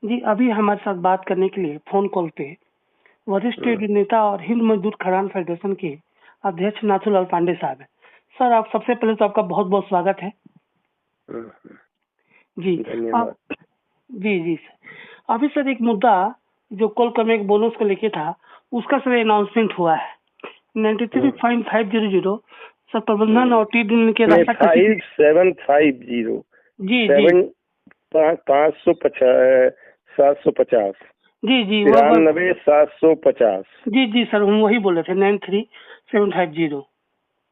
जी, अभी हमारे साथ बात करने के लिए फोन कॉल पे वरिष्ठ नेता और हिंद मजदूर खड़ान फेडरेशन के अध्यक्ष नाथूलाल पांडे साहब है। सर, आप सबसे पहले तो आपका बहुत बहुत स्वागत है। जी धन्यवाद। जी सर, अभी सर एक मुद्दा जो कल कम एक बोनस को लेके था, उसका सर अनाउंसमेंट हुआ है 93.500 सर प्रबंधन और टी दिन के रास्ता 5750 जी जी 750 जी जी 93,750 जी सर, हम वही बोल रहे थे 93,750।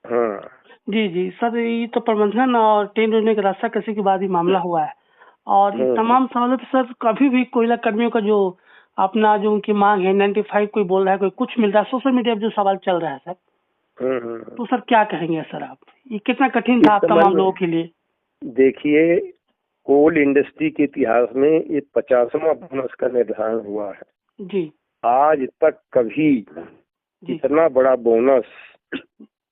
हाँ जी सर, ये तो प्रबंधन और ट्रेन रोकने का रास्ता कसी के बाद ही मामला हुआ है और ये तमाम सहूलत सर कभी भी कोयला कर्मियों का जो अपना जो उनकी मांग है 95 कोई बोल रहा है, कोई कुछ मिल रहा है, सोशल मीडिया पे जो सवाल चल रहा है सर, तो सर क्या कहेंगे सर आप? ये कितना कठिन था आप तमाम लोगों के लिए? देखिए, कोल इंडस्ट्री के इतिहास में ये 50वां बोनस का निर्धारण हुआ है जी। आज तक कभी इतना बड़ा बोनस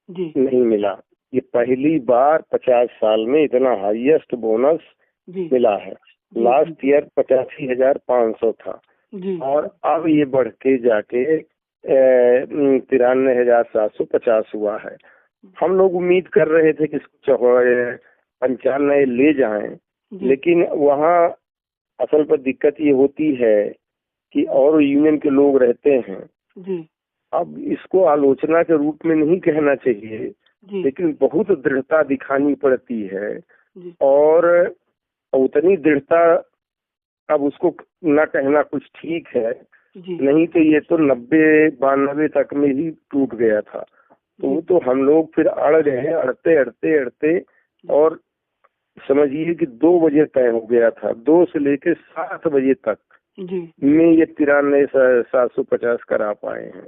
जी नहीं मिला। ये पहली बार 50 साल में इतना हाईएस्ट बोनस मिला है। लास्ट ईयर 85,500 था और अब ये बढ़ के जाके 93,750 हुआ है। हम लोग उम्मीद कर रहे थे कि 95 ले जाएं, लेकिन वहाँ असल पर दिक्कत ये होती है कि और यूनियन के लोग रहते हैं। अब इसको आलोचना के रूप में नहीं कहना चाहिए, लेकिन बहुत दृढ़ता दिखानी पड़ती है और उतनी दृढ़ता अब उसको न कहना कुछ ठीक है, नहीं तो ये तो 90-92 तक में ही टूट गया था। तो हम लोग फिर अड़ गए, अड़ते और समझिए कि 2 बजे तय हो गया था। 2 से लेकर 7 बजे तक में ये 93,750 करा पाए हैं।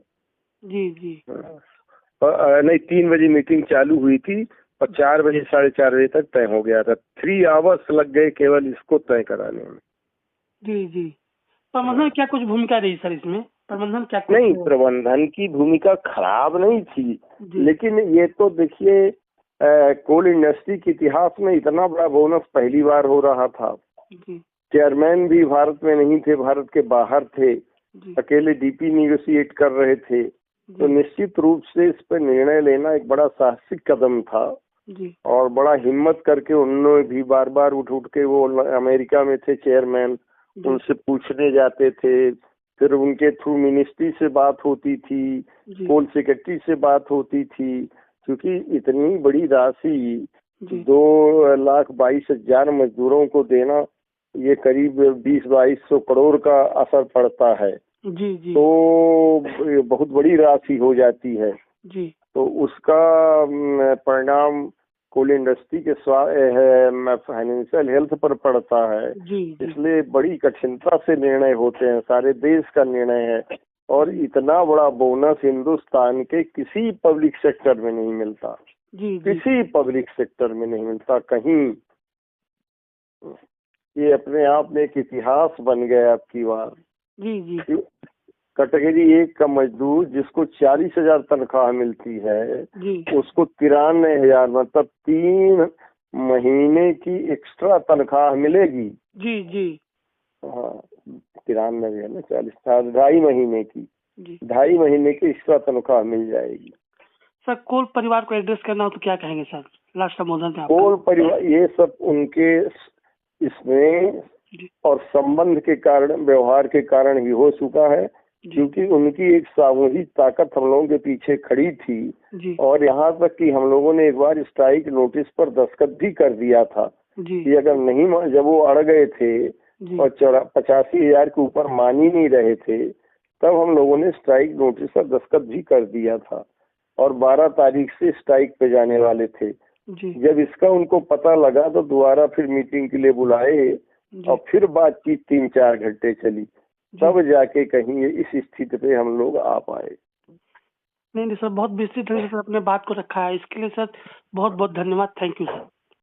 नहीं, 3 बजे मीटिंग चालू हुई थी और 4 बजे 4:30 बजे तक तय हो गया था। 3 आवर्स लग गए केवल इसको तय कराने में। प्रबंधन क्या कुछ भूमिका रही सर इसमें? प्रबंधन क्या कुछ? नहीं, प्रबंधन की भूमिका खराब नहीं थी, लेकिन ये तो देखिए कोल इंडस्ट्री के इतिहास में इतना बड़ा बोनस पहली बार हो रहा था। चेयरमैन भी भारत में नहीं थे, भारत के बाहर थे, अकेले डीपी निगोशिएट कर रहे थे, तो निश्चित रूप से इस पर निर्णय लेना एक बड़ा साहसिक कदम था और बड़ा हिम्मत करके उन्होंने भी बार बार उठ के, वो अमेरिका में थे चेयरमैन, उनसे पूछने जाते थे, फिर उनके थ्रू मिनिस्ट्री से बात होती थी, कोल सेक्रेटरी से बात होती थी, क्योंकि इतनी बड़ी राशि 2,22,000 मजदूरों को देना, ये करीब 20-2200 करोड़ का असर पड़ता है। तो बहुत बड़ी राशि हो जाती है। तो उसका परिणाम कोल इंडस्ट्री के फाइनेंशियल हेल्थ पर पड़ता है। इसलिए बड़ी कठिनता से निर्णय होते हैं, सारे देश का निर्णय है और इतना बड़ा बोनस हिंदुस्तान के किसी पब्लिक सेक्टर में नहीं मिलता। किसी पब्लिक सेक्टर में नहीं मिलता कहीं। ये अपने आप में एक इतिहास बन गया अब की बार। कैटेगरी 1 का मजदूर जिसको 40,000 तनख्वाह मिलती है, उसको 93,000 मतलब 3 महीने की एक्स्ट्रा तनख्वाह मिलेगी। हाँ, 93 है ना, 40, 2.5 महीने की, 2.5 महीने की एक्स्ट्रा तनख्वाह मिल जाएगी। सर, कोल परिवार को एड्रेस करना हो तो क्या कहेंगे सर? लास्ट संबोधन में कोल परिवार, ये सब उनके इसमें और संबंध के कारण, व्यवहार के कारण ही हो चुका है, क्योंकि उनकी एक सामूहिक ताकत हम लोगों के पीछे खड़ी थी और यहाँ तक कि हम लोगों ने एक बार स्ट्राइक नोटिस पर दस्तखत भी कर दिया था कि अगर नहीं, जब वो अड़ गए थे और 85,000 के ऊपर मान ही नहीं रहे थे, तब हम लोगों ने स्ट्राइक नोटिस पर दस्तखत भी कर दिया था और 12 तारीख से स्ट्राइक पे जाने वाले थे। जब इसका उनको पता लगा तो दोबारा फिर मीटिंग के लिए बुलाए और फिर बातचीत 3-4 घंटे चली, तब जाके कहीं इस स्थिति पे हम लोग आ पाए। नहीं सर, बहुत विस्तृत ढंग से अपने बात को रखा है, इसके लिए सर बहुत बहुत धन्यवाद। Thank you sir.